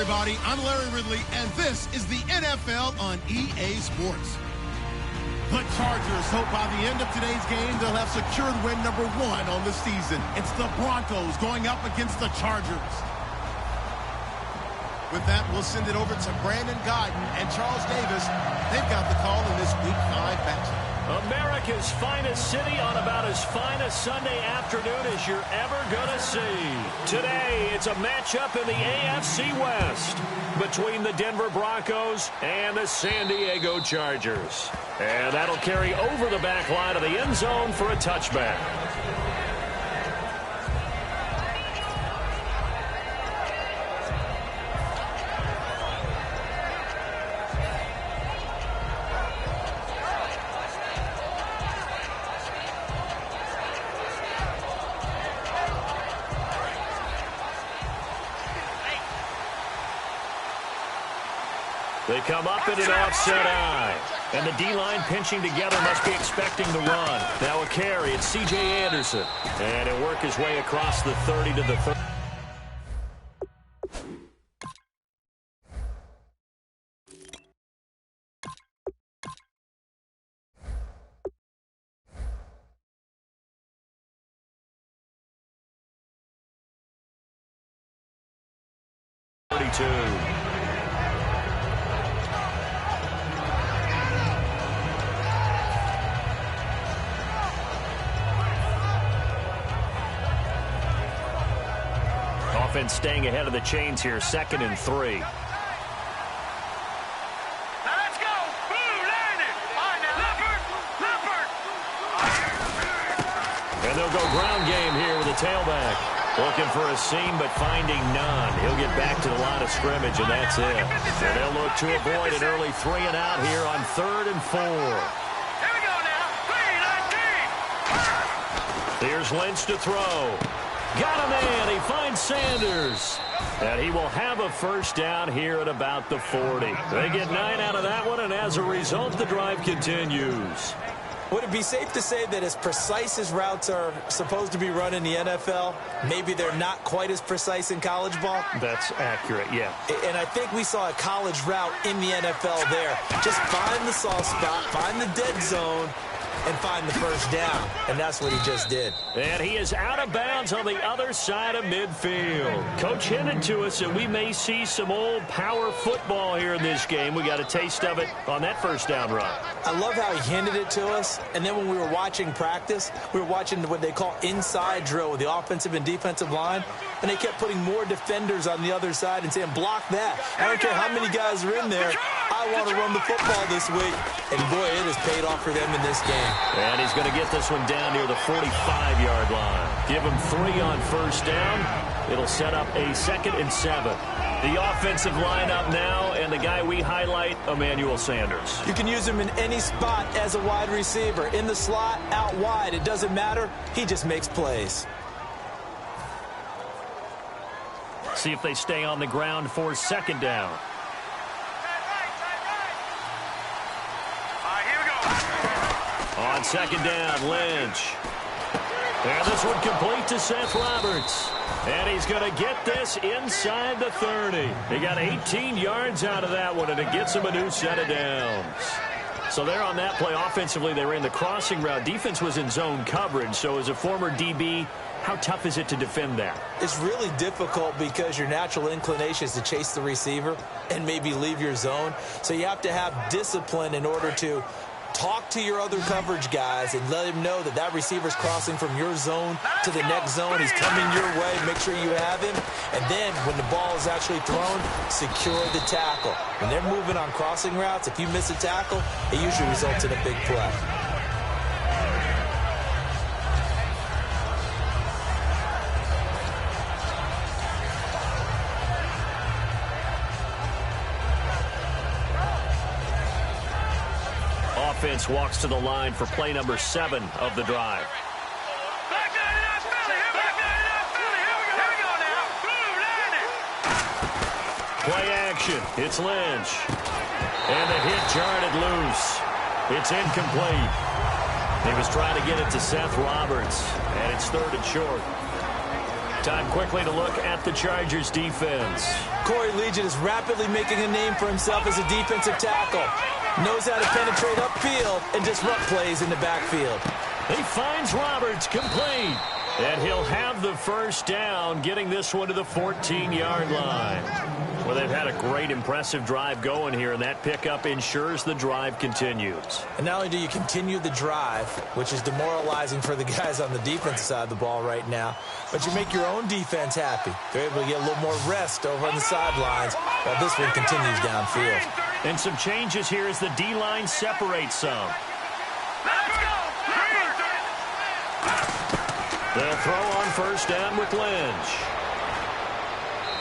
everybody. I'm Larry Ridley, and this is the NFL on EA Sports. The Chargers hope by the end of today's game they'll have secured win number 1 on the season. It's the Broncos going up against the Chargers. With that, we'll send it over to Brandon Godden and Charles Davis. They've got the call in this Week 5 matchup. America's finest city on about as fine a Sunday afternoon as you're ever going to see. Today, it's a matchup in the AFC West between the Denver Broncos and the San Diego Chargers. And that'll carry over the back line of the end zone for a touchback. They come up in an offset eye. And the D-line pinching together must be expecting the run. Now a carry. It's C.J. Anderson. And he'll work his way across the 30 to the 30. Offense staying ahead of the chains here, 2nd and 3. Now let's go. Blue, landed. All right, now, Leopard. And they'll go ground game here with a tailback. Looking for a seam, but finding none. He'll get back to the line of scrimmage, and that's it. So they'll look to avoid an early 3 and out here on 3rd and 4. Here we go now. 3, 19. Here's Lynch to throw. Got a man. He finds Sanders. And he will have a first down here at about the 40. They get 9 out of that one, and as a result, the drive continues. Would it be safe to say that as precise as routes are supposed to be run in the NFL, maybe they're not quite as precise in college ball? That's accurate, yeah. And I think we saw a college route in the NFL there. Just find the soft spot, find the dead zone, and find the first down. And that's what he just did. And he is out of bounds on the other side of midfield. Coach hinted to us that we may see some old power football here in this game. We got a taste of it on that first down run. I love how he hinted it to us. And then when we were watching practice, we were watching what they call inside drill with the offensive and defensive line. And they kept putting more defenders on the other side and saying, block that. I don't care how many guys are in there. I want to run the football this week. And, boy, it has paid off for them in this game. And he's going to get this one down near the 45-yard line. Give him 3 on first down. It'll set up a 2nd and 7. The offensive lineup now, and the guy we highlight, Emmanuel Sanders. You can use him in any spot as a wide receiver. In the slot, out wide. It doesn't matter. He just makes plays. See if they stay on the ground for 2nd down. On 2nd down, Lynch. And this one complete to Seth Roberts. And he's going to get this inside the 30. He got 18 yards out of that one, and it gets him a new set of downs. So there on that play, offensively, they ran the crossing route. Defense was in zone coverage. So as a former DB, how tough is it to defend that? It's really difficult because your natural inclination is to chase the receiver and maybe leave your zone. So you have to have discipline in order to talk to your other coverage guys and let him know that that receiver's crossing from your zone to the next zone. He's coming your way. Make sure you have him. And then when the ball is actually thrown, secure the tackle. When they're moving on crossing routes, if you miss a tackle, it usually results in a big play. Offense walks to the line for play number 7 of the drive. Play action. It's Lynch. And the hit jarred it loose. It's incomplete. He was trying to get it to Seth Roberts, and it's 3rd and short. Time quickly to look at the Chargers defense. Corey Legion is rapidly making a name for himself as a defensive tackle. Knows how to penetrate upfield and disrupt plays in the backfield. He finds Roberts complete. And he'll have the first down, getting this one to the 14-yard line. Well, they've had a great, impressive drive going here, and that pickup ensures the drive continues. And not only do you continue the drive, which is demoralizing for the guys on the defensive side of the ball right now, but you make your own defense happy. They're able to get a little more rest over on the sidelines while this one continues downfield. And some changes here as the D-line separates some. They'll throw on first down with Lynch.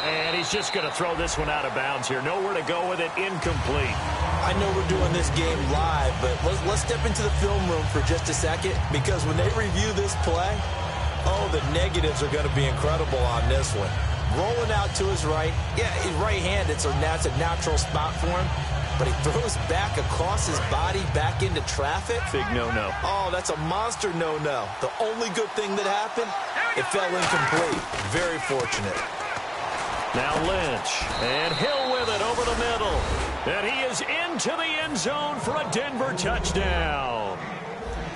And he's just going to throw this one out of bounds here. Nowhere to go with it, incomplete. I know we're doing this game live, but let's step into the film room for just a second, because when they review this play, oh, the negatives are going to be incredible on this one. Rolling out to his right. Yeah, he's right-handed, so that's a natural spot for him. But he throws back across his body back into traffic. Big no-no. Oh, that's a monster no-no. The only good thing that happened, it fell incomplete. Very fortunate. Now Lynch, and Hill with it over the middle. And he is into the end zone for a Denver touchdown.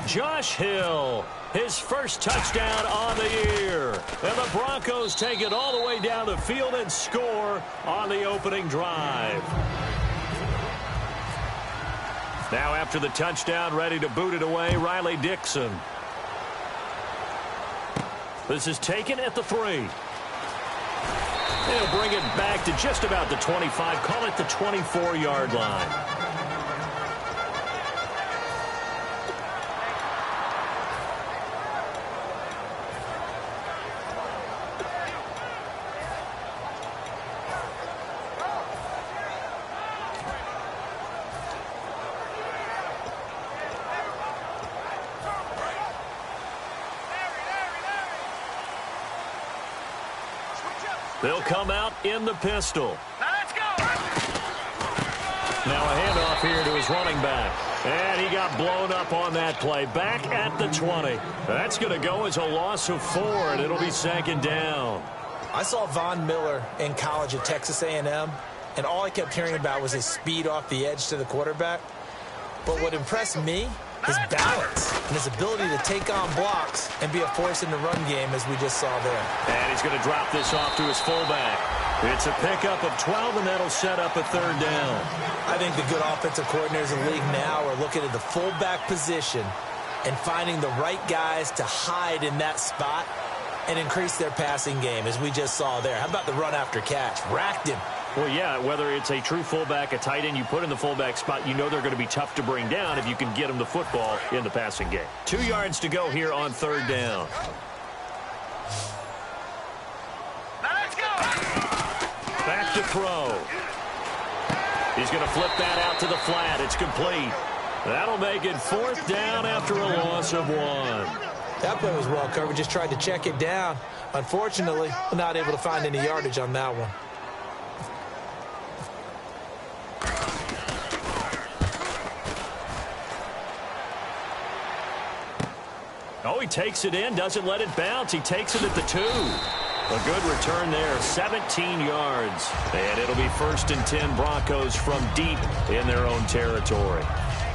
Josh Hill, his first touchdown on the year. And the Broncos take it all the way down the field and score on the opening drive. Now after the touchdown, ready to boot it away, Riley Dixon. This is taken at the 3. They'll bring it back to just about the 25, call it the 24-yard line. They'll come out in the pistol. Now let's go. Now a handoff here to his running back. And he got blown up on that play. Back at the 20. That's going to go as a loss of 4, and it'll be second down. I saw Von Miller in college at Texas A&M, and all I kept hearing about was his speed off the edge to the quarterback. But what impressed me, his balance and his ability to take on blocks and be a force in the run game, as we just saw there. And he's going to drop this off to his fullback. It's a pickup of 12, and that'll set up a third down. I think the good offensive coordinators in the league now are looking at the fullback position and finding the right guys to hide in that spot and increase their passing game, as we just saw there. How about the run after catch? Racked him. Well, yeah, whether it's a true fullback, a tight end you put in the fullback spot, you know they're going to be tough to bring down if you can get them the football in the passing game. 2 yards to go here on third down. Now let's go. Back to throw. He's going to flip that out to the flat. It's complete. That'll make it fourth down after a loss of 1. That play was well covered. Just tried to check it down. Unfortunately, not able to find any yardage on that one. Oh, he takes it in, doesn't let it bounce. He takes it at the 2. A good return there, 17 yards. And it'll be first and 10 Broncos from deep in their own territory.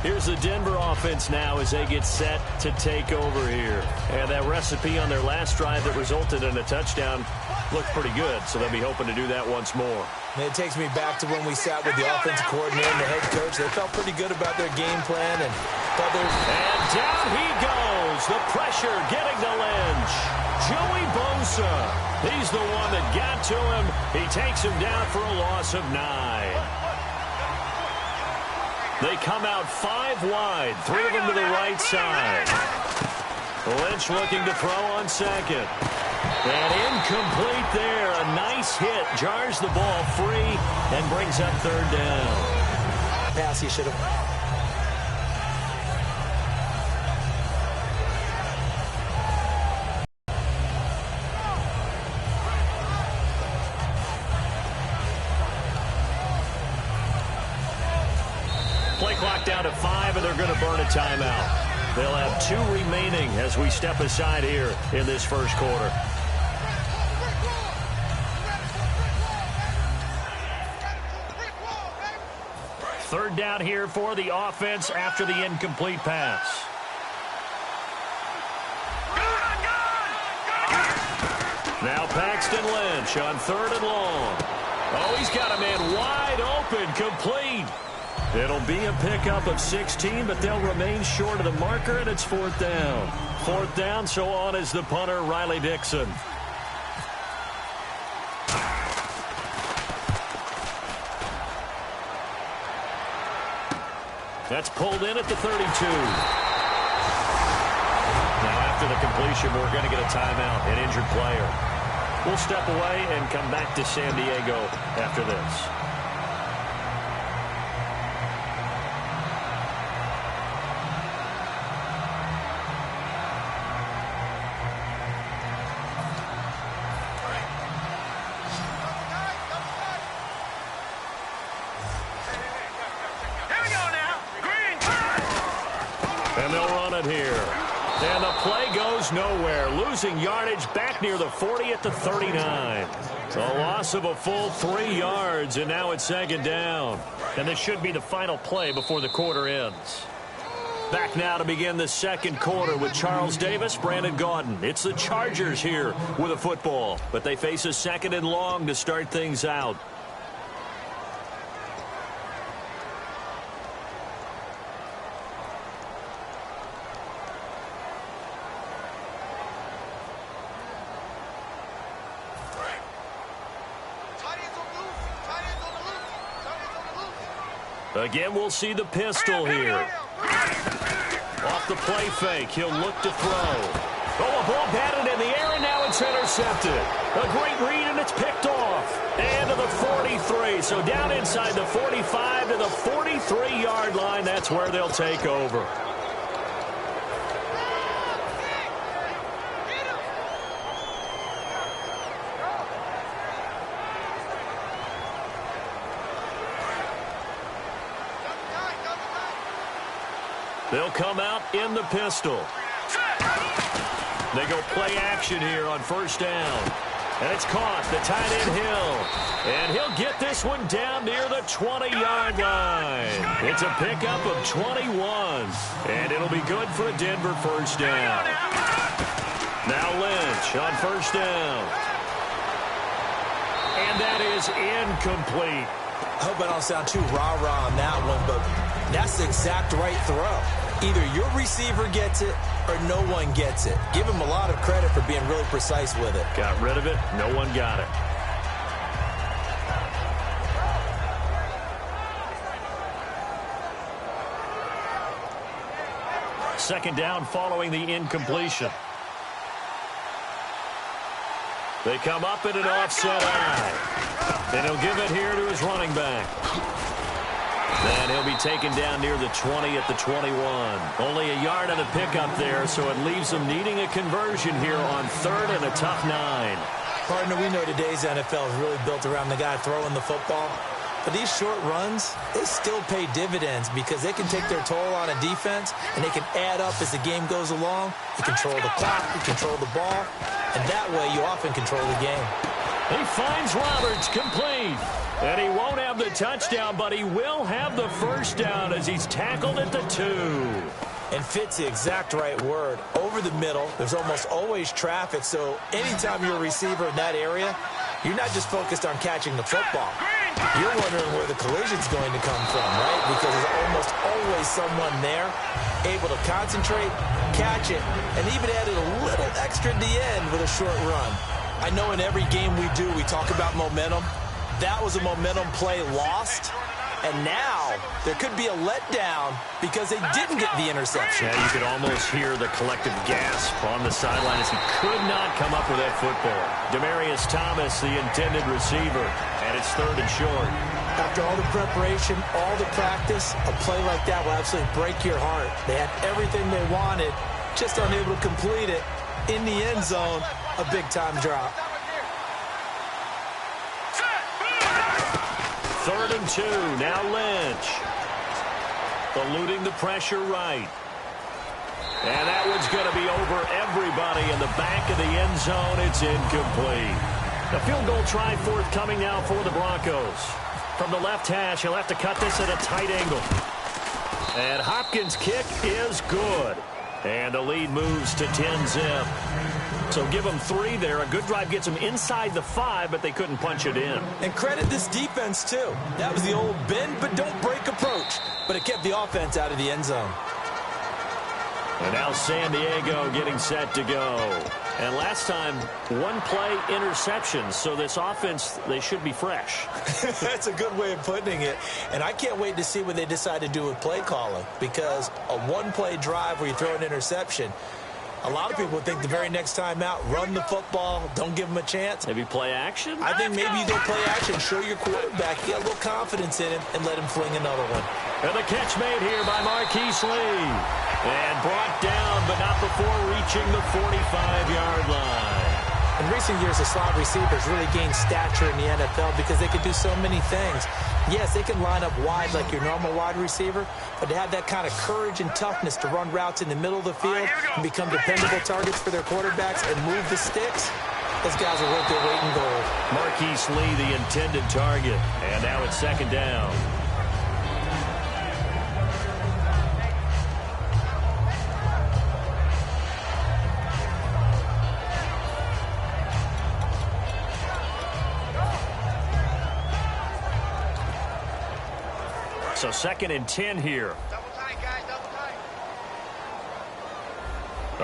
Here's the Denver offense now as they get set to take over here. And that recipe on their last drive that resulted in a touchdown looked pretty good, so they'll be hoping to do that once more. And it takes me back to when we sat with the offensive coordinator and the head coach. They felt pretty good about their game plan. And down he goes. The pressure getting to Lynch. Joey Bosa. He's the one that got to him. He takes him down for a loss of 9. They come out 5 wide. 3 of them to the right side. Lynch looking to throw on second. And incomplete there. A nice hit. Jars the ball free and brings up third down. Pass he should have. Play clock down to 5, and they're going to burn a timeout. They'll have 2 remaining as we step aside here in this first quarter. Third down here for the offense after the incomplete pass. Now Paxton Lynch on 3rd and long. Oh, he's got a man wide open, complete. It'll be a pickup of 16, but they'll remain short of the marker, and it's 4th down. 4th down, so on is the punter, Riley Dixon. That's pulled in at the 32. Now, after the completion, we're going to get a timeout, an injured player. We'll step away and come back to San Diego after this. And they'll run it here. And the play goes nowhere. Losing yardage back near the 40 at the 39. A loss of a full 3 yards, and now it's 2nd down. And this should be the final play before the quarter ends. Back now to begin the 2nd quarter with Charles Davis, Brandon Gaudin. It's the Chargers here with a football, but they face a 2nd and long to start things out. Again, we'll see the pistol here. Off the play fake, he'll look to throw. Oh, a ball batted in the air, and now it's intercepted. A great read, and it's picked off. And to the 43, so down inside the 45 to the 43-yard line. That's where they'll take over. They'll come out in the pistol. They go play action here on 1st down. And it's caught, the tight end Hill. And he'll get this one down near the 20-yard line. It's a pickup of 21. And it'll be good for a Denver 1st down. Now Lynch on 1st down. And that is incomplete. I hope I don't sound too rah-rah on that one, but that's the exact right throw. Either your receiver gets it or no one gets it. Give him a lot of credit for being really precise with it. Got rid of it. No one got it. Second down following the incompletion. They come up in an offset eye. And he'll give it here to his running back. And he'll be taken down near the 20 at the 21. Only a yard on the pickup there, so it leaves them needing a conversion here on 3rd and a tough 9. Partner, we know today's NFL is really built around the guy throwing the football. But these short runs, they still pay dividends because they can take their toll on a defense, and they can add up as the game goes along. You control the clock, you control the ball, and that way you often control the game. He finds Roberts, complete. And he won't have the touchdown, but he will have the 1st down as he's tackled at the 2. And fit's the exact right word. Over the middle, there's almost always traffic, so anytime you're a receiver in that area, you're not just focused on catching the football. You're wondering where the collision's going to come from, right? Because there's almost always someone there able to concentrate, catch it, and even added a little extra at the end with a short run. I know in every game we do, we talk about momentum. That was a momentum play lost, and now there could be a letdown because they didn't get the interception. Yeah, you could almost hear the collective gasp on the sideline as he could not come up with that football. Demaryius Thomas, the intended receiver, and it's 3rd and short. After all the preparation, all the practice, a play like that will absolutely break your heart. They had everything they wanted, just unable to complete it. In the end zone, a big-time drop. 3rd and 2, now Lynch. Eluding the pressure right. And that one's going to be over everybody in the back of the end zone. It's incomplete. A field goal try forthcoming now for the Broncos. From the left hash, he'll have to cut this at a tight angle. And Hopkins' kick is good. And the lead moves to 10-zip. So give them 3 there. A good drive gets them inside the 5, but they couldn't punch it in. And credit this defense, too. That was the old bend but don't break approach. But it kept the offense out of the end zone. And now San Diego getting set to go. And last time, 1-play interceptions. So this offense, they should be fresh. That's a good way of putting it. And I can't wait to see what they decide to do with play calling. Because a 1-play drive where you throw an interception, a lot of people think the very next time out, run the football, don't give them a chance. Maybe play action? I think maybe you go play action, show your quarterback, you got a little confidence in him, and let him fling another one. And the catch made here by Marquise Lee. And brought down, but not before reaching the 45-yard line. In recent years, the slot receivers really gained stature in the NFL because they could do so many things. Yes, they can line up wide like your normal wide receiver, but to have that kind of courage and toughness to run routes in the middle of the field and become dependable targets for their quarterbacks and move the sticks, those guys are worth their weight in gold. Marquise Lee, the intended target. And now it's 2nd down. So 2nd and 10 here. Double tight, guys, double tight.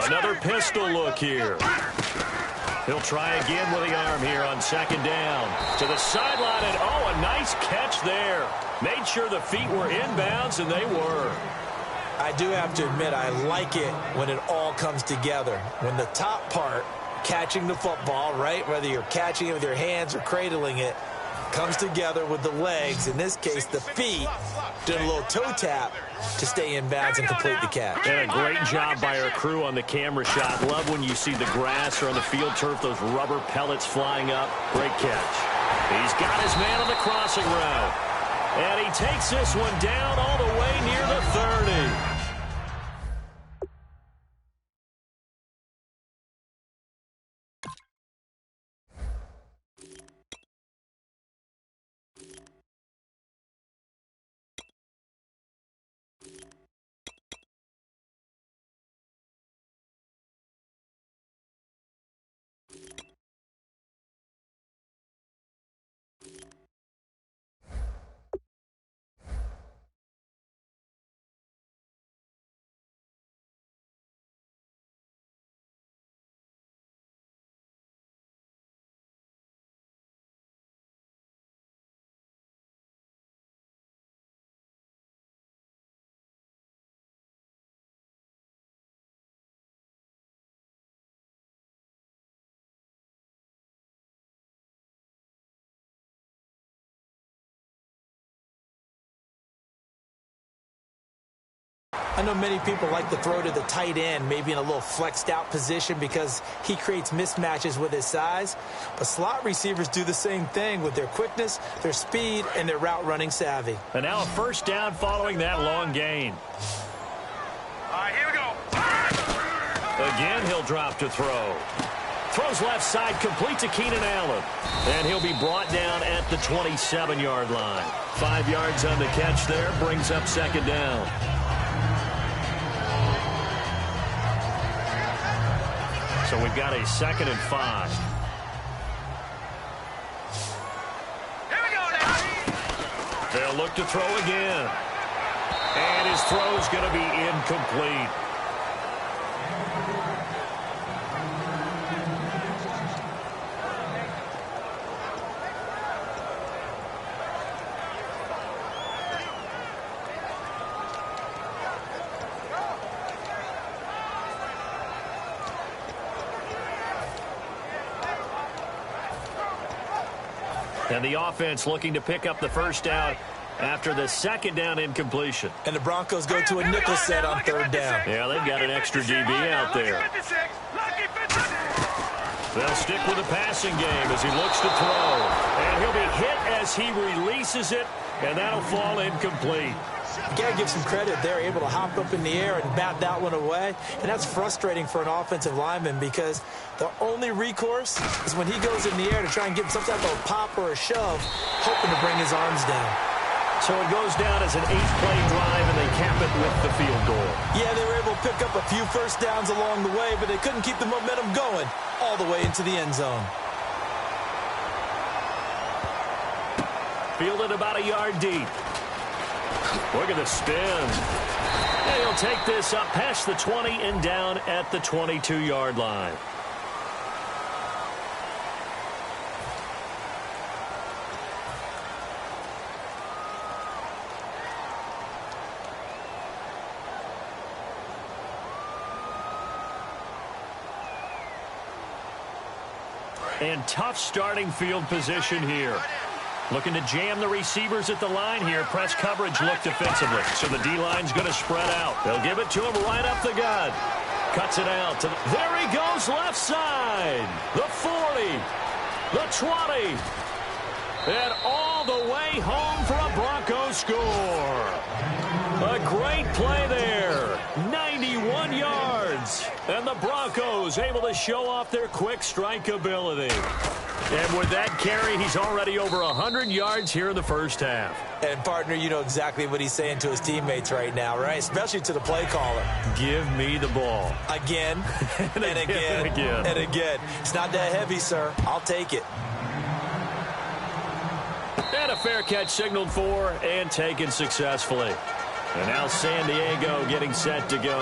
Another pistol look here. He'll try again with the arm here on 2nd down. To the sideline, and oh, a nice catch there. Made sure the feet were inbounds, and they were. I do have to admit, I like it when it all comes together. When the top part, catching the football, right, whether you're catching it with your hands or cradling it, comes together with the legs, in this case the feet, doing a little toe tap to stay in bounds and complete the catch. And a great job by our crew on the camera shot. Love when you see the grass or on the field turf, those rubber pellets flying up. Great catch. He's got his man on the crossing route. And he takes this one down all the way near the 30. I know many people like to throw to the tight end, maybe in a little flexed out position because he creates mismatches with his size. But slot receivers do the same thing with their quickness, their speed, and their route running savvy. And now a 1st down following that long gain. All right, here we go. Again, he'll drop to throw. Throws left side, complete to Keenan Allen. And he'll be brought down at the 27-yard line. 5 yards on the catch there, brings up 2nd down. So we've got a 2nd and 5. Here we go now. They'll look to throw again. And his throw's going to be incomplete. And the offense looking to pick up the 1st down after the 2nd down incompletion. And the Broncos go to a nickel set on 3rd down. Yeah, they've got an extra DB out there. They'll stick with the passing game as he looks to throw. And he'll be hit as he releases it, and that'll fall incomplete. You got to give some credit. They're able to hop up in the air and bat that one away. And that's frustrating for an offensive lineman because the only recourse is when he goes in the air to try and get some type of pop or a shove, hoping to bring his arms down. So it goes down as an 8-play drive, and they cap it with the field goal. Yeah, they were able to pick up a few first downs along the way, but they couldn't keep the momentum going all the way into the end zone. Fielded about a yard deep. Look at the spin. And he'll take this up past the 20 and down at the 22-yard line. And tough starting field position here. Looking to jam the receivers at the line here. Press coverage look defensively. So the D-line's going to spread out. They'll give it to him right up the gut. Cuts it out. There he goes left side. The 40. The 20. And all the way home for a Broncos score. A great play there. 91 yards. And the Broncos able to show off their quick strike ability. And with that carry, he's already over 100 yards here in the first half. And, partner, you know exactly what he's saying to his teammates right now, right? Especially to the play caller. Give me the ball. Again, and again, and again. It's not that heavy, sir. I'll take it. And a fair catch signaled for and taken successfully. And now San Diego getting set to go.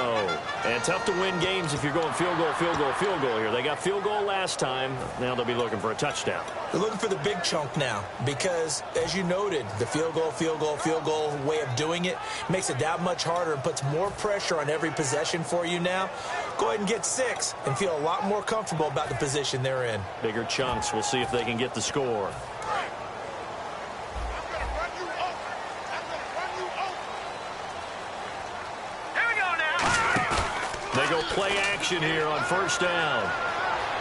And tough to win games if you're going field goal, field goal, field goal here. They got field goal last time. Now they'll be looking for a touchdown. They're looking for the big chunk now because, as you noted, the field goal, field goal, field goal way of doing it makes it that much harder and puts more pressure on every possession for you now. Go ahead and get 6 and feel a lot more comfortable about the position they're in. Bigger chunks. We'll see if they can get the score. They go play action here on first down.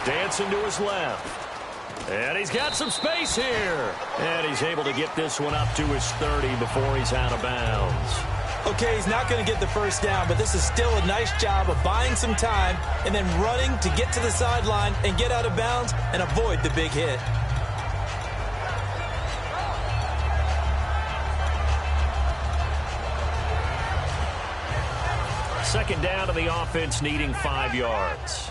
Dancing to his left. And he's got some space here. And he's able to get this one up to his 30 before he's out of bounds. Okay, he's not going to get the first down, but this is still a nice job of buying some time and then running to get to the sideline and get out of bounds and avoid the big hit. Second down to the offense, needing 5 yards.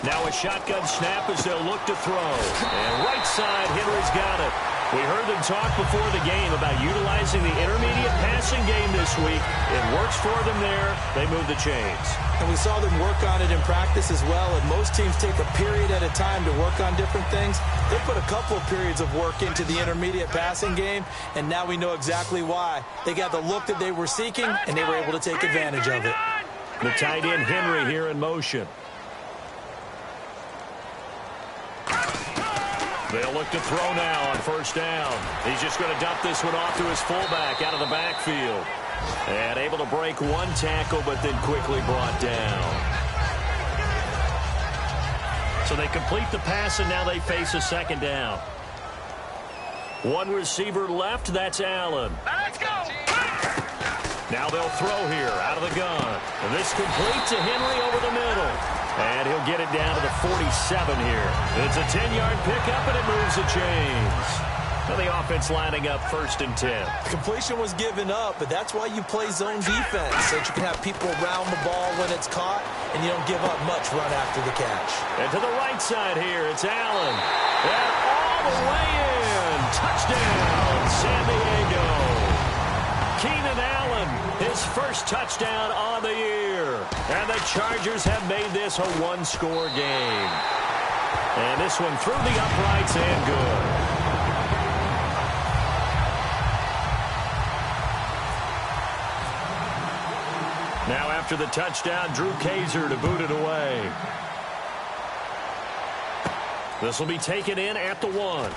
Now a shotgun snap as they'll look to throw. And right side, Henry's got it. We heard them talk before the game about utilizing the intermediate passing game this week. It works for them there. They move the chains. And we saw them work on it in practice as well. And most teams take a period at a time to work on different things. They put a couple of periods of work into the intermediate passing game, and now we know exactly why. They got the look that they were seeking, and they were able to take advantage of it. The tight end Henry here in motion. They'll look to throw now on first down. He's just going to dump this one off to his fullback out of the backfield. And able to break one tackle, but then quickly brought down. So they complete the pass, and now they face a second down. One receiver left, that's Allen. Let's go! Now they'll throw here out of the gun. And this complete to Henry over the middle. And he'll get it down to the 47 here. It's a 10-yard pickup, and it moves the chains. And the offense lining up 1st and 10. The completion was given up, but that's why you play zone defense, so that you can have people around the ball when it's caught, and you don't give up much run after the catch. And to the right side here, it's Allen. And all the way in. Touchdown, San Diego. Keenan Allen, his first touchdown on the year. And the Chargers have made this a one-score game. And this one through the uprights and good. Now after the touchdown, Drew Kaiser to boot it away. This will be taken in at the 1.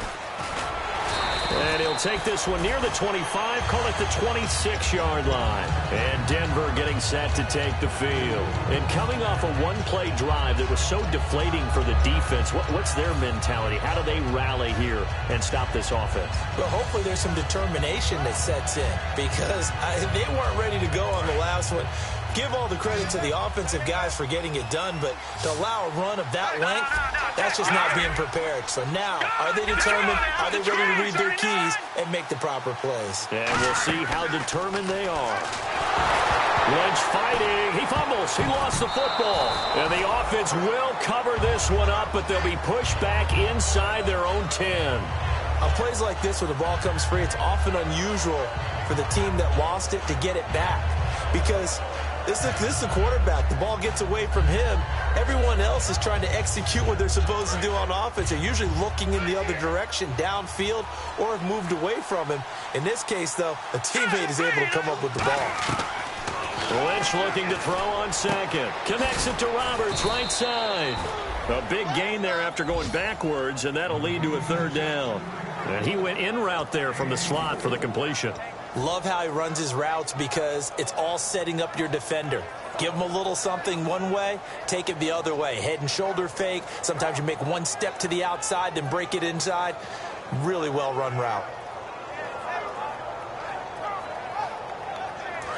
And he'll take this one near the 25, call it the 26-yard line. And Denver getting set to take the field. And coming off a one-play drive that was so deflating for the defense, what's their mentality? How do they rally here and stop this offense? Well, hopefully there's some determination that sets in because they weren't ready to go on the last one. Give all the credit to the offensive guys for getting it done, but to allow a run of that length, that's just not being prepared. So now, are they determined? Are they ready to read their keys and make the proper plays? And we'll see how determined they are. Lynch fighting. He fumbles. He lost the football. And the offense will cover this one up, but they'll be pushed back inside their own 10. On plays like this where the ball comes free, it's often unusual for the team that lost it to get it back because this is the quarterback. The ball gets away from him. Everyone else is trying to execute what they're supposed to do on offense. They're usually looking in the other direction, downfield, or have moved away from him. In this case, though, a teammate is able to come up with the ball. Lynch looking to throw on second. Connects it to Roberts, right side. A big gain there after going backwards, and that'll lead to a third down. And he went in route there from the slot for the completion. Love how he runs his routes because it's all setting up your defender. Give him a little something one way, take it the other way. Head and shoulder fake. Sometimes you make one step to the outside, then break it inside. Really well-run route.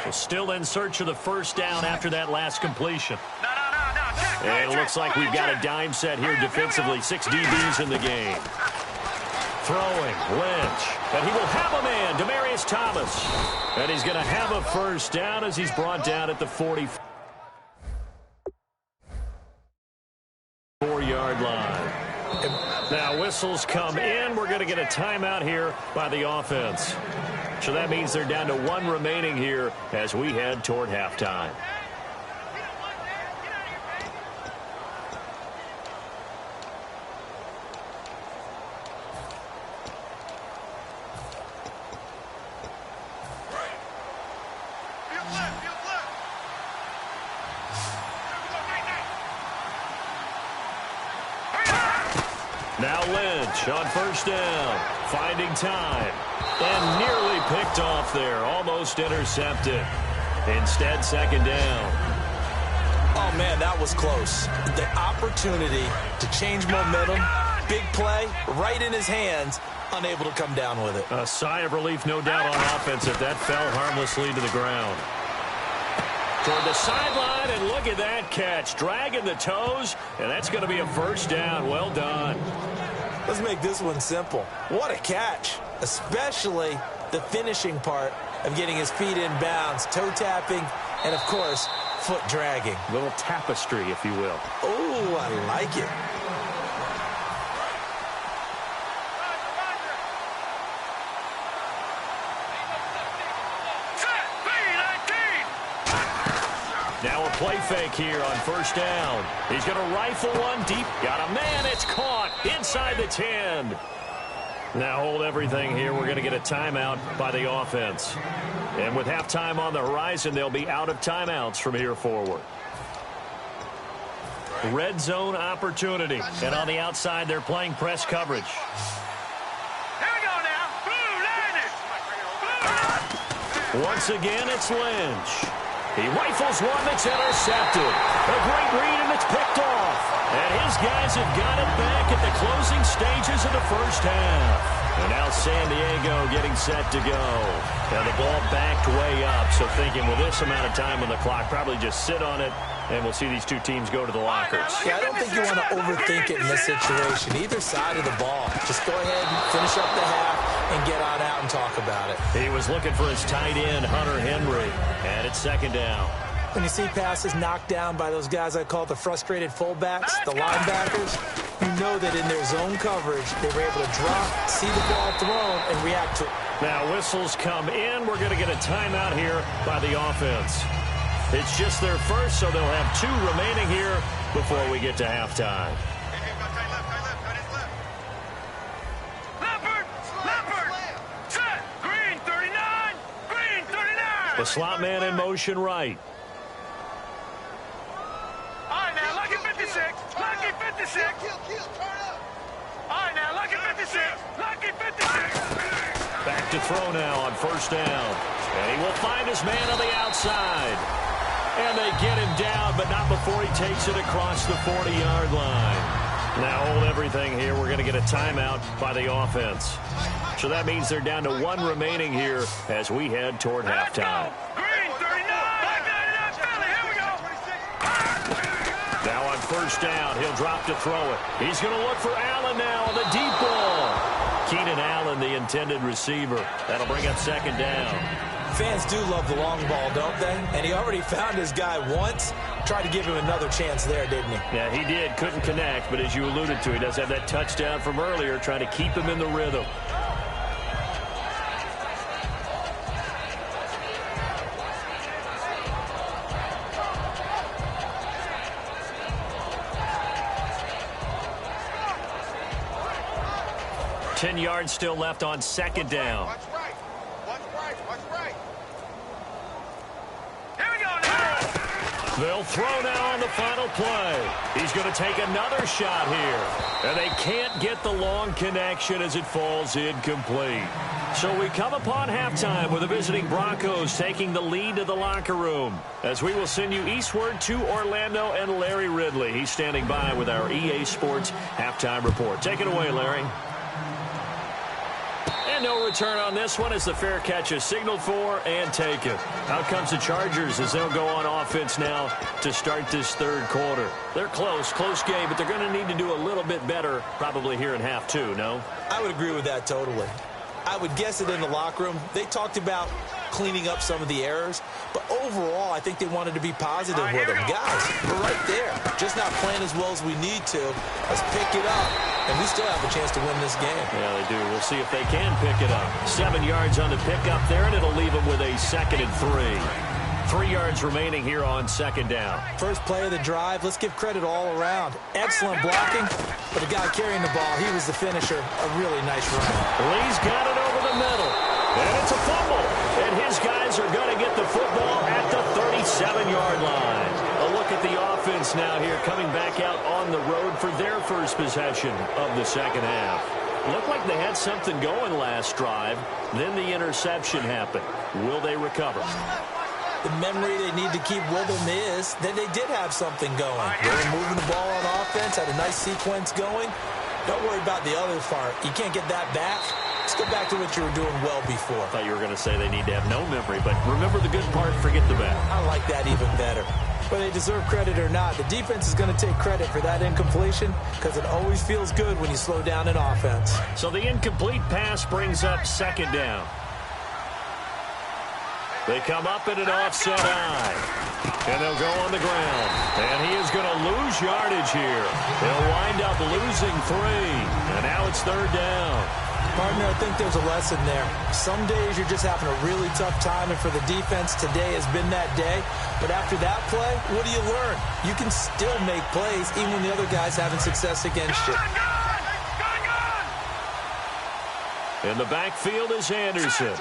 Well, still in search of the first down after that last completion. And it looks like we've got a dime set here defensively. 6 DBs in the game. Throwing, Lynch, and he will have a man, Demaryius Thomas. And he's going to have a first down as he's brought down at the 44-yard line. Now whistles come in. We're going to get a timeout here by the offense. So that means they're down to 1 remaining here as we head toward halftime. Now Lynch on first down, finding time, and nearly picked off there, almost intercepted. Instead, second down. Oh, man, that was close. The opportunity to change momentum, big play, right in his hands, unable to come down with it. A sigh of relief, no doubt, on offense if that fell harmlessly to the ground. Toward the sideline, and look at that catch. Dragging the toes, and that's going to be a first down. Well done. Let's make this one simple. What a catch, especially the finishing part of getting his feet in bounds, toe tapping, and, of course, foot dragging. A little tapestry, if you will. Oh, I like it. Now a play fake here on first down. He's going to rifle one deep. Got a man. It's caught inside the 10. Now hold everything here. We're going to get a timeout by the offense. And with halftime on the horizon, they'll be out of timeouts from here forward. Red zone opportunity. And on the outside, they're playing press coverage. Here we go now. Blue landed. Once again, it's Lynch. He rifles one that's intercepted. A great read, and it's picked off. And his guys have got it back at the closing stages of the first half. And now San Diego getting set to go. Now the ball backed way up, so thinking, with this amount of time on the clock, probably just sit on it, and we'll see these two teams go to the lockers. Yeah, I don't think you want to overthink it in this situation. Either side of the ball. Just go ahead and finish up the half and get on out and talk about it. He was looking for his tight end, Hunter Henry, and it's second down. When you see passes knocked down by those guys I call the frustrated fullbacks, the linebackers, you know that in their zone coverage, they were able to drop, see the ball thrown, and react to it. Now whistles come in. We're going to get a timeout here by the offense. It's just their first, so they'll have 2 remaining here before we get to halftime. Green 39. Green 39. The slot man in motion right. All right, now, lucky 56. Lucky 56. All right, now, lucky 56. Lucky 56. Back to throw now on first down. And he will find his man on the outside. And they get him down, but not before he takes it across the 40-yard line. Now hold everything here. We're going to get a timeout by the offense. So that means they're down to one remaining here as we head toward halftime. Green, 39. Black 99, Philly. Here we go. Now on first down, he'll drop to throw it. He's going to look for Allen now on the deep ball. Keenan Allen, the intended receiver. That'll bring up second down. Fans do love the long ball, don't they? And he already found his guy once. Tried to give him another chance there, didn't he? Yeah, he did. Couldn't connect, but as you alluded to, he does have that touchdown from earlier, trying to keep him in the rhythm. Ten yards still left on second down. Watch right. Watch right. Watch right. Here we go now. They'll throw now on the final play. He's going to take another shot here. And they can't get the long connection as it falls incomplete. So we come upon halftime with the visiting Broncos taking the lead to the locker room. As we will send you eastward to Orlando and Larry Ridley. He's standing by with our EA Sports halftime report. Take it away, Larry. And no return on this one as the fair catch is signaled for and taken. Out comes the Chargers as they'll go on offense now to start this third quarter. They're close game, but they're going to need to do a little bit better probably here in half two, no? I would agree with that totally. I would guess it in the locker room. They talked about cleaning up some of the errors, but overall, I think they wanted to be positive with them. Guys, we're right there. Just not playing as well as we need to. Let's pick it up, and we still have a chance to win this game. Yeah, they do. We'll see if they can pick it up. 7 yards on the pickup there, and it'll leave them with a 2nd and 3. 3 yards remaining here on second down. First play of the drive. Let's give credit all around. Excellent blocking, but the guy carrying the ball, he was the finisher. A really nice run. Lee's got it over the middle, and it's a fumble. And his guys are going to get the football at the 37-yard line. A look at the offense now here, coming back out on the road for their first possession of the second half. Looked like they had something going last drive. Then the interception happened. Will they recover? The memory they need to keep with them is that they did have something going. They were moving the ball on offense, had a nice sequence going. Don't worry about the other part. You can't get that back. Let's go back to what you were doing well before. I thought you were going to say they need to have no memory, but remember the good part, forget the bad. I like that even better. Whether they deserve credit or not, the defense is going to take credit for that incompletion because it always feels good when you slow down in offense. So the incomplete pass brings up second down. They come up in an offset eye. And they'll go on the ground. And he is going to lose yardage here. They'll wind up losing 3. And now it's third down. Partner, I think there's a lesson there. Some days you're just having a really tough time, and for the defense, today has been that day. But after that play, what do you learn? You can still make plays even when the other guy's having success against you. In the backfield is Anderson.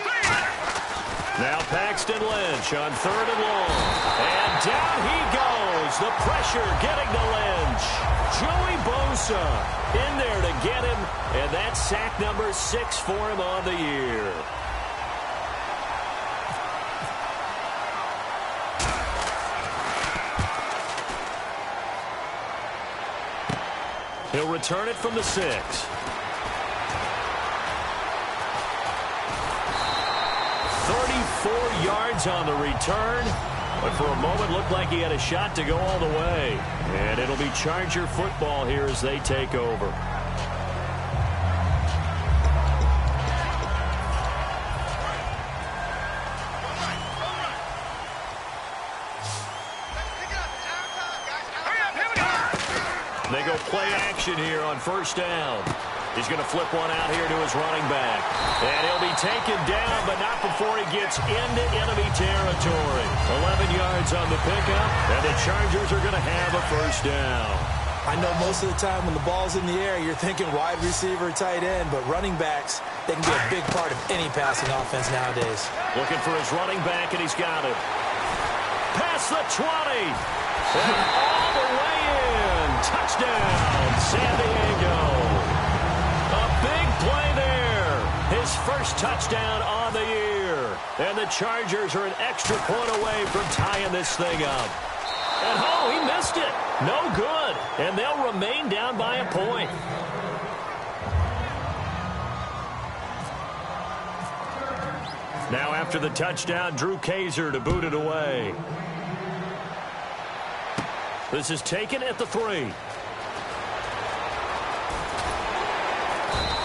Now Paxton Lynch on 3rd and long. And down he goes. The pressure getting to Lynch. Joey Bosa in there to get him. And that's sack number 6 for him on the year. He'll return it from the 6. 34 yards on the return, but for a moment looked like he had a shot to go all the way. And it'll be Charger football here as they take over. They go play action here on first down. He's going to flip one out here to his running back. And he'll be taken down, but not before he gets into enemy territory. 11 yards on the pickup, and the Chargers are going to have a first down. I know most of the time when the ball's in the air, you're thinking wide receiver, tight end, but running backs, they can be a big part of any passing offense nowadays. Looking for his running back, and he's got it. Past the 20. And all the way in. Touchdown, San Diego. first touchdown on the year. And the Chargers are an extra point away from tying this thing up. And oh, he missed it. No good. And they'll remain down by a point. Now after the touchdown, Drew Kaiser to boot it away. This is taken at the 3.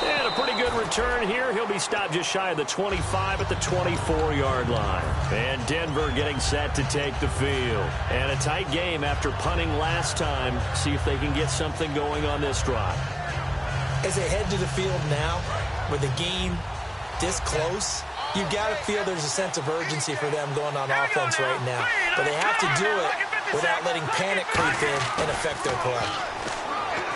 And a pretty good return here. He'll be stopped just shy of the 25 at the 24-yard line. And Denver getting set to take the field. And a tight game after punting last time. See if they can get something going on this drive. As they head to the field now, with the game this close, you got to feel there's a sense of urgency for them going on offense right now. But they have to do it without letting panic creep in and affect their play.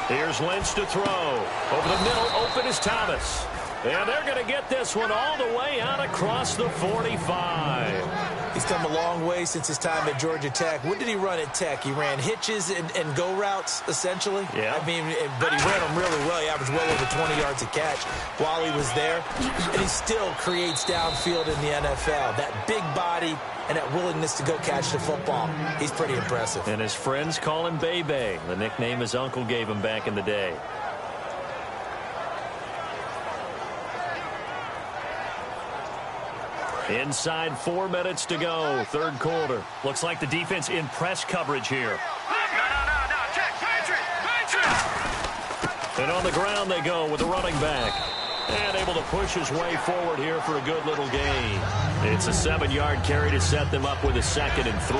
Here's Lynch to throw. Over the middle, open is Thomas. And they're going to get this one all the way out across the 45. He's come a long way since his time at Georgia Tech. What did he run at Tech? He ran hitches and go routes, essentially. Yeah. I mean, but he ran them really well. He averaged well over 20 yards a catch while he was there. And he still creates downfield in the NFL. That big body and that willingness to go catch the football. He's pretty impressive. And his friends call him Bebe, the nickname his uncle gave him back in the day. Inside 4 minutes to go, third quarter. Looks like the defense in press coverage here. No. Check. And on the ground they go with the running back. And able to push his way forward here for a good little gain. It's a 7-yard carry to set them up with a 2nd and 3.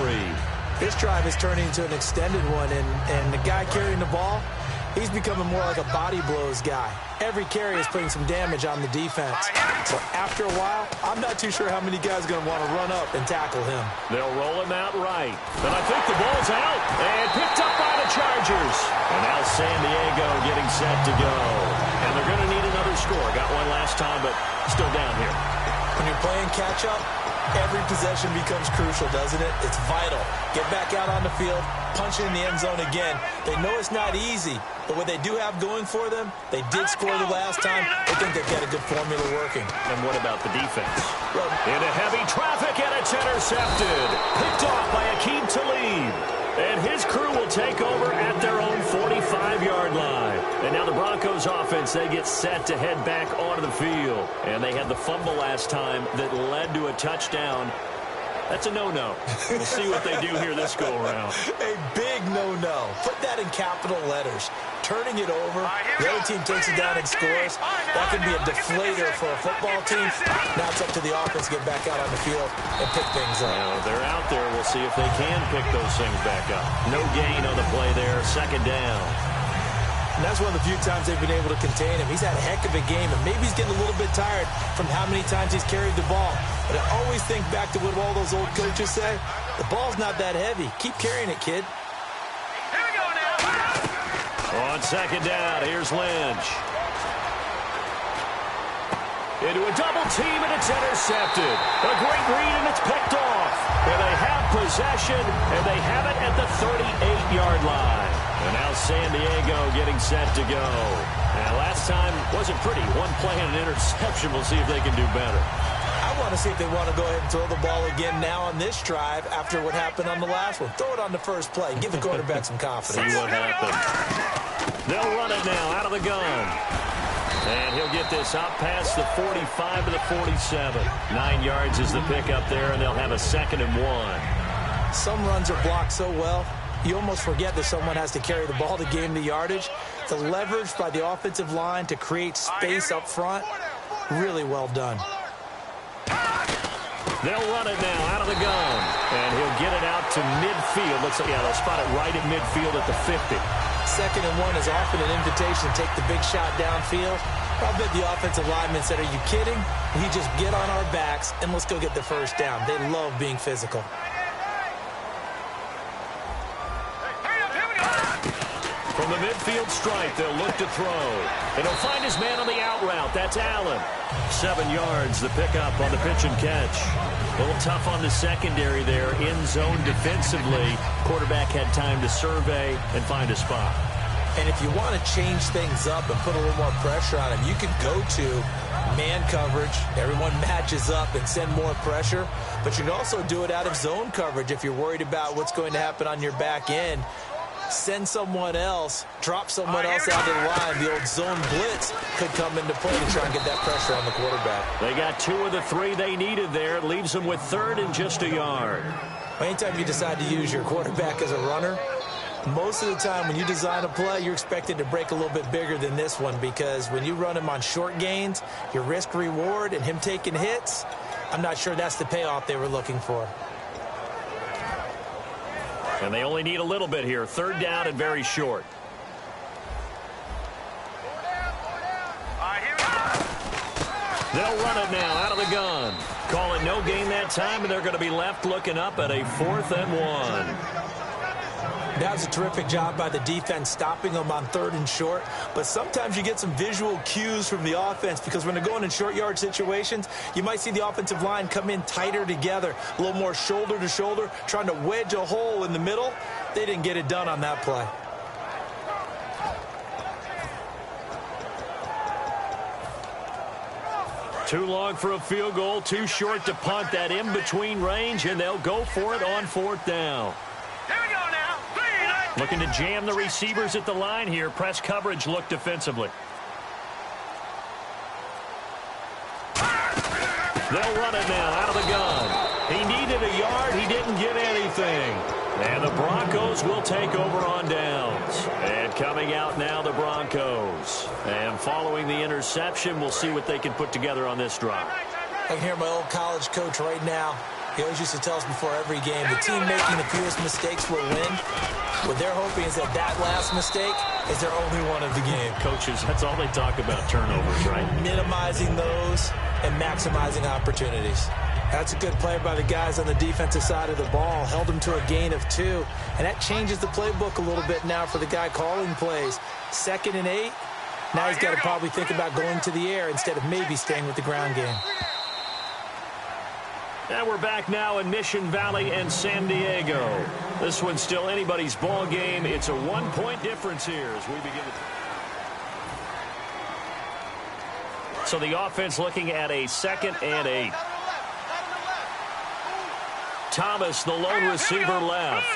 This drive is turning into an extended one, and the guy carrying the ball, he's becoming more like a body blows guy. Every carry is putting some damage on the defense. So after a while, I'm not too sure how many guys are going to want to run up and tackle him. They'll roll him out right. But I think the ball's out. And picked up by the Chargers. And now San Diego getting set to go. And they're going to need another score. Got one last time, but still down here. When you're playing catch-up, every possession becomes crucial, doesn't it? It's vital. Get back out on the field, punch it in the end zone again. They know it's not easy, but what they do have going for them, they did score the last time. They think they've got a good formula working. And what about the defense? Into heavy traffic, and it's intercepted. Picked off by Akeem Talib. And his crew will take over at their own 45-yard line. And now the Broncos offense, they get set to head back onto the field. And they had the fumble last time that led to a touchdown. That's a no-no. We'll see what they do here this go-around. A big no-no. Put that in capital letters. Turning it over, the other team takes it down and scores. That can be a deflator for a football team. Now it's up to the offense to get back out on the field and pick things up. Now, they're out there. We'll see if they can pick those things back up. No gain on the play there. 2nd down. And that's one of the few times they've been able to contain him. He's had a heck of a game, and maybe he's getting a little bit tired from how many times he's carried the ball. But I always think back to what all those old coaches say. The ball's not that heavy. Keep carrying it, kid. Here we go now. On 2nd down, here's Lynch. Into a double team, and it's intercepted. A great read, and it's picked off. And they have possession, and they have it at the 38-yard line. And now San Diego getting set to go. And last time wasn't pretty. One play and an interception. We'll see if they can do better. I want to see if they want to go ahead and throw the ball again now on this drive after what happened on the last one. Throw it on the first play. Give the quarterback some confidence. See what happens. They'll run it now out of the gun. And he'll get this out past the 45 to the 47. 9 yards is the pickup there, and they'll have a 2nd and 1. Some runs are blocked so well, you almost forget that someone has to carry the ball to gain the yardage. The leverage by the offensive line to create space up front, really well done. They'll run it now out of the gun. And he'll get it out to midfield. Looks like, yeah, they'll spot it right at midfield at the 50. 2nd and 1 is often an invitation to take the big shot downfield. I bet the offensive linemen said, are you kidding? We just get on our backs and let's go get the first down. They love being physical. From the midfield stripe, they'll look to throw. And he'll find his man on the out route. That's Allen. 7 yards, the pickup on the pitch and catch. A little tough on the secondary there. In zone defensively. Quarterback had time to survey and find a spot. And if you want to change things up and put a little more pressure on him, you could go to man coverage. Everyone matches up and send more pressure. But you can also do it out of zone coverage if you're worried about what's going to happen on your back end. Send someone else, drop someone else out of the line. The old zone blitz could come into play to try and get that pressure on the quarterback. They got 2 of the 3 they needed there. It leaves them with 3rd and just a yard. Anytime you decide to use your quarterback as a runner, most of the time when you design a play, you're expected to break a little bit bigger than this one, because when you run him on short gains, your risk-reward and him taking hits, I'm not sure that's the payoff they were looking for. And they only need a little bit here. 3rd down and very short. They'll run it now out of the gun. Call it no gain that time, and they're going to be left looking up at a 4th and 1. That was a terrific job by the defense stopping them on 3rd and short. But sometimes you get some visual cues from the offense, because when they're going in short yard situations, you might see the offensive line come in tighter together, a little more shoulder to shoulder, trying to wedge a hole in the middle. They didn't get it done on that play. Too long for a field goal, too short to punt. That in-between range, and they'll go for it on 4th down. Here we go now. Looking to jam the receivers at the line here. Press coverage look defensively. They'll run it now out of the gun. He needed a yard. He didn't get anything. And the Broncos will take over on downs. And coming out now, the Broncos. And following the interception, we'll see what they can put together on this drive. I can hear my old college coach right now. He always used to tell us before every game, the team making the fewest mistakes will win. What they're hoping is that last mistake is their only one of the game. Coaches, that's all they talk about, turnovers, right? Minimizing those and maximizing opportunities. That's a good play by the guys on the defensive side of the ball. Held them to a gain of 2. And that changes the playbook a little bit now for the guy calling plays. 2nd and 8. Now he's got to probably think about going to the air instead of maybe staying with the ground game. And we're back now in Mission Valley and San Diego. This one's still anybody's ball game. It's a 1-point difference here as we begin. So the offense looking at a 2nd and 8. Thomas, the lone receiver, left.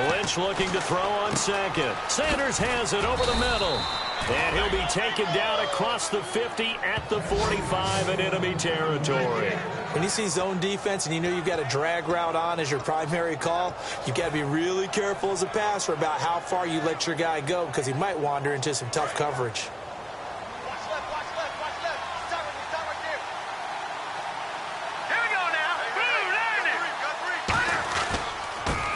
Lynch looking to throw on 2nd. Sanders has it over the middle. And he'll be taken down across the 50 at the 45 in enemy territory. When you see zone defense and you know you've got a drag route on as your primary call, you've got to be really careful as a passer about how far you let your guy go, because he might wander into some tough coverage.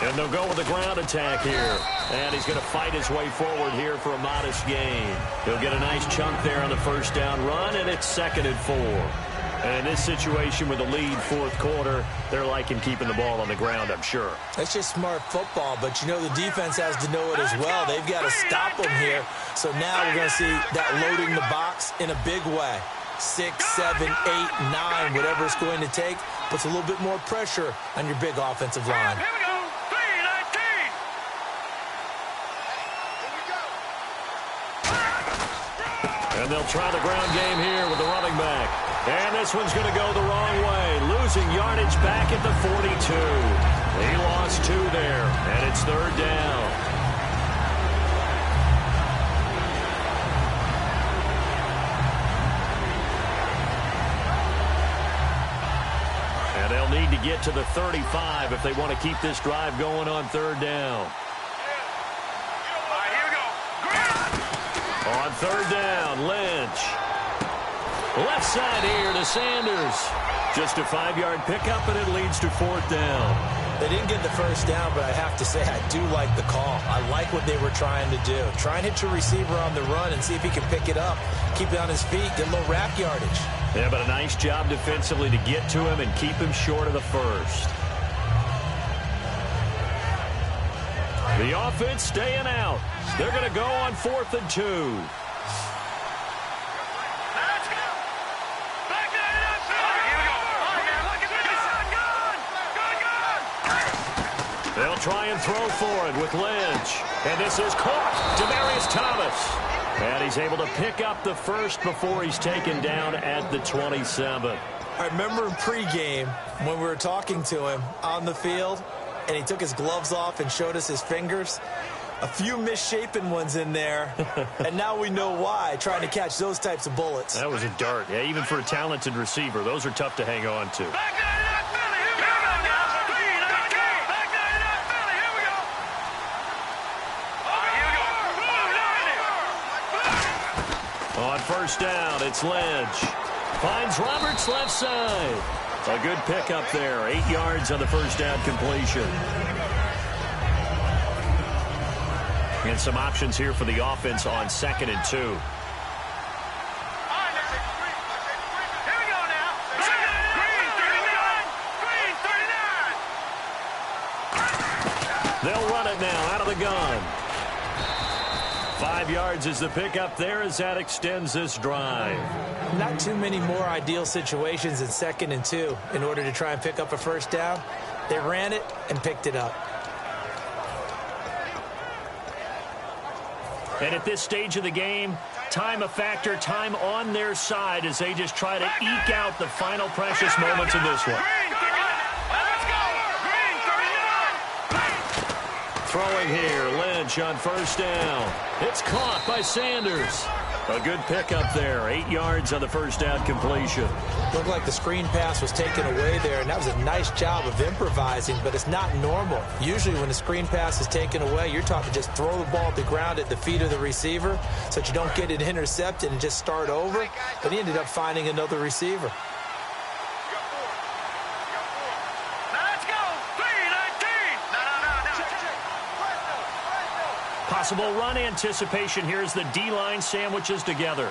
And they'll go with the ground attack here. And he's going to fight his way forward here for a modest gain. He'll get a nice chunk there on the 1st down run, and it's 2nd and 4. And in this situation with the lead 4th quarter, they're liking keeping the ball on the ground, I'm sure. That's just smart football, but you know the defense has to know it as well. They've got to stop them here. So now we're going to see that loading the box in a big way. 6, 7, 8, 9, whatever it's going to take, puts a little bit more pressure on your big offensive line. And they'll try the ground game here with the running back. And this one's going to go the wrong way. Losing yardage back at the 42. He lost 2 there, and it's 3rd down. And they'll need to get to the 35 if they want to keep this drive going on 3rd down. On 3rd down, Lynch. Left side here to Sanders. Just a 5-yard pickup, and it leads to 4th down. They didn't get the 1st down, but I have to say I do like the call. I like what they were trying to do. Try and hit your receiver on the run and see if he can pick it up. Keep it on his feet, get a little wrap yardage. Yeah, but a nice job defensively to get to him and keep him short of the 1st. The offense staying out. They're going to go on 4th and 2. They'll try and throw for it with Lynch. And this is caught. Demaryius Thomas. And he's able to pick up the first before he's taken down at the 27. I remember in pregame when we were talking to him on the field, and he took his gloves off and showed us his fingers. A few misshapen ones in there, and now we know why, trying to catch those types of bullets. That was a dart. Yeah, even for a talented receiver, those are tough to hang on to. On first down, it's Lynch. Finds Roberts left side. A good pickup there. 8 yards on the first down completion. And some options here for the offense on 2nd and 2. They'll run it now out of the gun. 5 yards is the pickup there as that extends this drive. Not too many more ideal situations in 2nd and 2 in order to try and pick up a first down. They ran it and picked it up. And at this stage of the game, time a factor, time on their side as they just try to eke out the final precious moments of this one. Throwing here, Lynch on first down. It's caught by Sanders. A good pickup there, 8 yards on the first down completion. Looked like the screen pass was taken away there, and that was a nice job of improvising, but it's not normal. Usually when the screen pass is taken away, you're taught to just throw the ball at the ground at the feet of the receiver so that you don't get it intercepted and just start over, but he ended up finding another receiver. Possible run anticipation here as the D-line sandwiches together.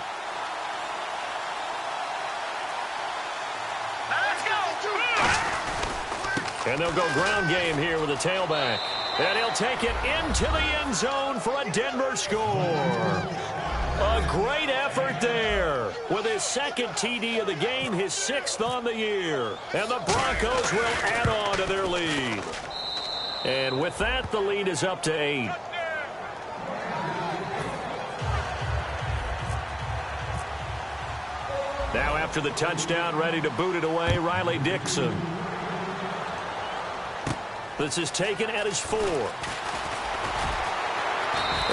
And they'll go ground game here with a tailback. And he'll take it into the end zone for a Denver score. A great effort there with his second TD of the game, his 6th on the year. And the Broncos will add on to their lead. And with that, the lead is up to 8. Now after the touchdown, ready to boot it away, Riley Dixon. This is taken at his 4.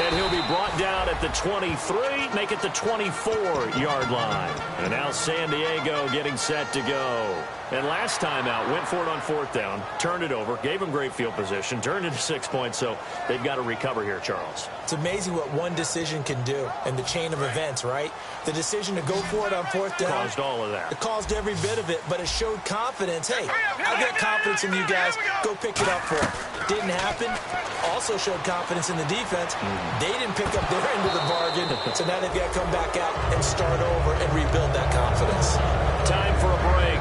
And he'll be brought down at the 23, make it the 24-yard line. And now San Diego getting set to go. And last time out, went for it on 4th down, turned it over, gave him great field position, turned it to 6 points, so they've got to recover here, Charles. It's amazing what one decision can do in the chain of events, right? The decision to go for it on 4th down. Caused all of that. It caused every bit of it, but it showed confidence. Hey, I've got confidence in you guys. Go pick it up for it. Didn't happen. Also showed confidence in the defense. They didn't pick up their end of the bargain, so now they've got to come back out and start over and rebuild that confidence. Time for a break.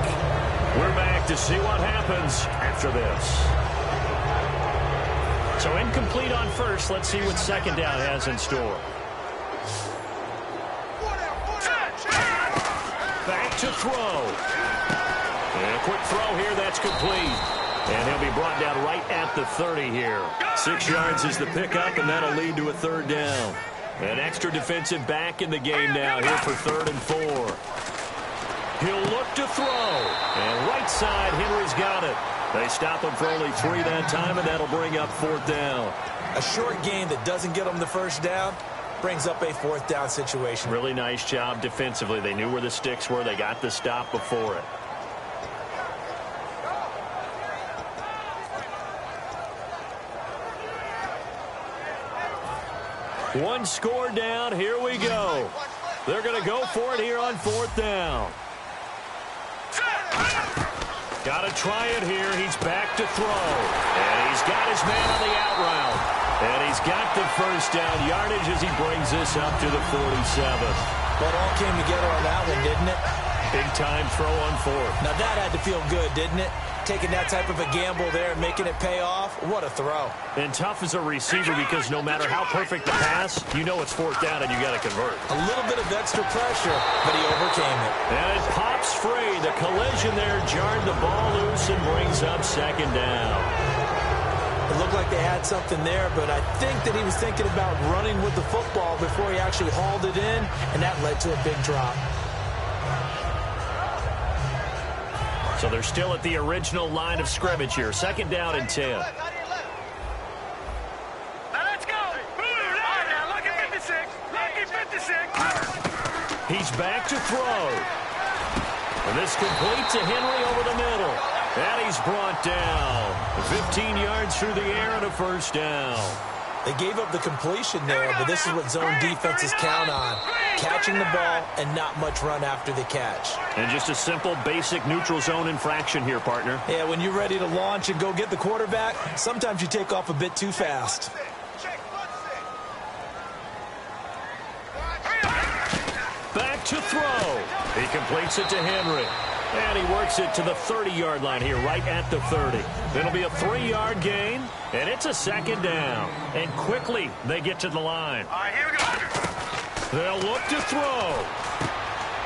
We're back to see what happens after this. So incomplete on first. Let's see what 2nd down has in store. Back to throw. And a quick throw here. That's complete. And he'll be brought down right at the 30 here. 6 yards is the pickup, and that'll lead to a 3rd down. An extra defensive back in the game now here for 3rd and 4. He'll look to throw. And right side, Henry's got it. They stop him for only 3 that time, and that'll bring up 4th down. A short game that doesn't get them the first down brings up a 4th down situation. Really nice job defensively. They knew where the sticks were. They got the stop before it. One score down. Here we go. They're going to go for it here on 4th down. Got to try it here. He's back to throw. And he's got his man on the out route. And he's got the first down yardage as he brings this up to the 47. But all came together on that one, didn't it? Big time throw on 4th. Now that had to feel good, didn't it? Taking that type of a gamble there and making it pay off. What a throw. And tough as a receiver because no matter how perfect the pass, you know it's 4th down and you got to convert. A little bit of extra pressure, but he overcame it. And it pops free. The collision there jarred the ball loose and brings up 2nd down. It looked like they they had something there, but I think that he was thinking about running with the football before he actually hauled it in, and that led to a big drop. So they're still at the original line of scrimmage here. 2nd down and 10. Now let's go. All right, now look at 56. Look at 56. He's back to throw. And this complete to Henry over the middle. And he's brought down. 15 yards through the air and a 1st down. They gave up the completion there, but this is what zone defenses count on. Catching the ball and not much run after the catch. And just a simple, basic neutral zone infraction here, partner. Yeah, when you're ready to launch and go get the quarterback, sometimes you take off a bit too fast. Back to throw. He completes it to Henry. And he works it to the 30-yard line here, right at the 30. It'll be a 3-yard gain, and it's a 2nd down. And quickly, they get to the line. All right, here we go. They'll look to throw.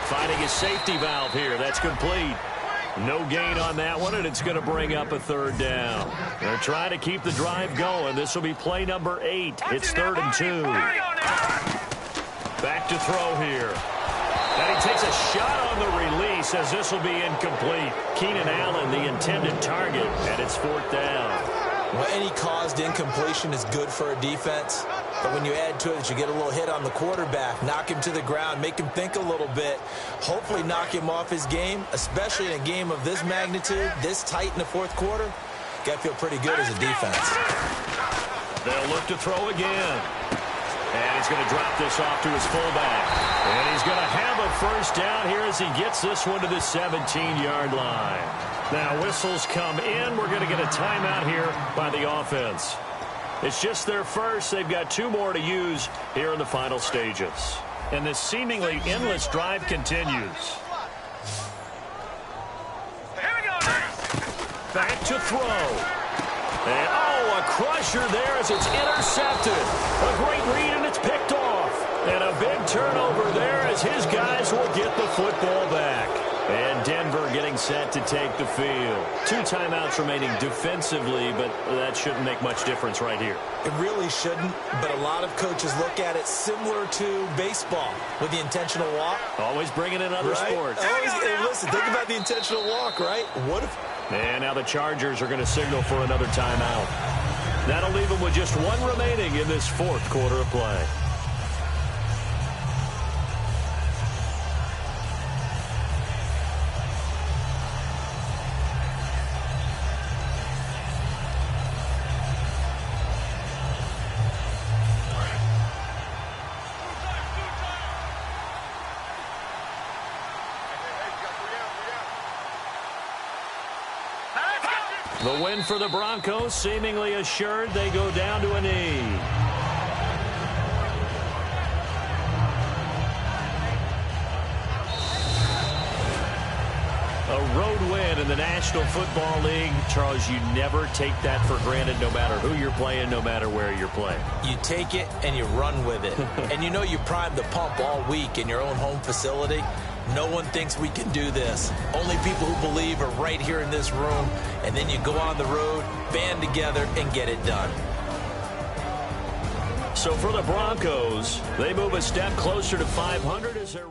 Finding his safety valve here. That's complete. No gain on that one, and it's going to bring up a 3rd down. They're trying to keep the drive going. This will be play number 8. It's 3rd and 2. Back to throw here. And he takes a shot on the release as this will be incomplete. Keenan Allen, the intended target, and it's 4th down. Well, any caused incompletion is good for a defense. But when you add to it, you get a little hit on the quarterback, knock him to the ground, make him think a little bit, hopefully knock him off his game, especially in a game of this magnitude, this tight in the 4th quarter. Got to feel pretty good as a defense. They'll look to throw again. And he's going to drop this off to his fullback. And he's going to have a 1st down here as he gets this one to the 17-yard line. Now, whistles come in. We're going to get a timeout here by the offense. It's just their first. They've got 2 more to use here in the final stages. And this seemingly endless drive continues. Here we go, Back to throw. And, a crusher there as it's intercepted. A great read, and it's picked off. And a big turnover there as his guys will get the football back. And Denver getting set to take the field. 2 timeouts remaining defensively, but that shouldn't make much difference right here. It really shouldn't, but a lot of coaches look at it similar to baseball with the intentional walk. Always bringing in other sports. Listen, think about the intentional walk, right? What if... And now the Chargers are going to signal for another timeout. That'll leave them with just 1 remaining in this 4th quarter of play. The win for the Broncos seemingly assured. They go down to a knee. A road win in the National Football League. Charles, you never take that for granted no matter who you're playing, no matter where you're playing. You take it and you run with it. And you know you primed the pump all week in your own home facility. No one thinks we can do this. Only people who believe are right here in this room. And then you go on the road, band together, and get it done. So for the Broncos, they move a step closer to 500 as their